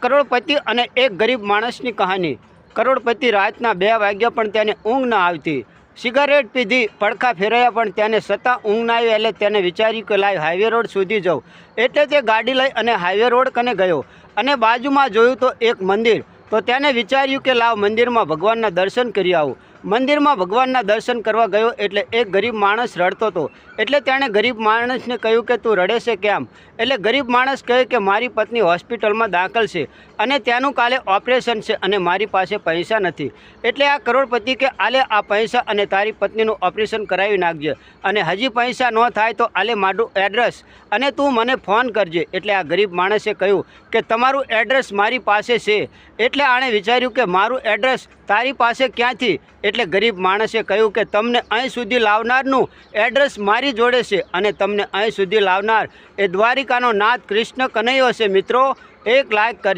કરોડપતિ અને એક ગરીબ માણસની કહાની। કરોડપતિ રાતના 2 વાગ્યા પણ તેને ઊંઘ ન આવતી। સિગારેટ પીધી, પડખા ફેરાયા પણ તેને સતાં ઊંઘ ના આવી। એટલે તેને વિચાર્યું કે લાવ હાઈવે રોડ સુધી જાઉં। એટલે તે ગાડી લઈ અને હાઈવે રોડ કને ગયો અને બાજુમાં જોયું તો એક મંદિર। તો તેને વિચાર્યું કે લાવ મંદિરમાં ભગવાનના દર્શન કરી આવું। મંદિરમાં ભગવાનના દર્શન કરવા ગયો એટલે એક ગરીબ માણસ રડતો હતો। એટલે તેણે ગરીબ માણસને કહ્યું કે તું રડે છે કેમ? એટલે ગરીબ માણસ કહે કે મારી પત્ની હોસ્પિટલમાં દાખલ છે અને ત્યાંનું કાલે ઓપરેશન છે અને મારી પાસે પૈસા નથી। એટલે આ કરોડપતિ કે આલે આ પૈસા અને તારી પત્નીનું ઓપરેશન કરાવી નાખજે અને હજી પૈસા ન થાય તો આલે મારું એડ્રેસ અને તું મને ફોન કરજે। એટલે આ ગરીબ માણસે કહ્યું કે તમારું એડ્રેસ મારી પાસે છે। એટલે આણે વિચાર્યું કે મારું એડ્રેસ તારી પાસે ક્યાંથી? એટલે ગરીબ માણસે કહ્યું કે તમને અહીં સુધી લાવનારનું એડ્રેસ મારી જોડે છે અને તમને અહીં સુધી લાવનાર એ દ્વારિકાનો નાથ કૃષ્ણ કનૈયો છે। મિત્રો, એક લાઈક કરજો।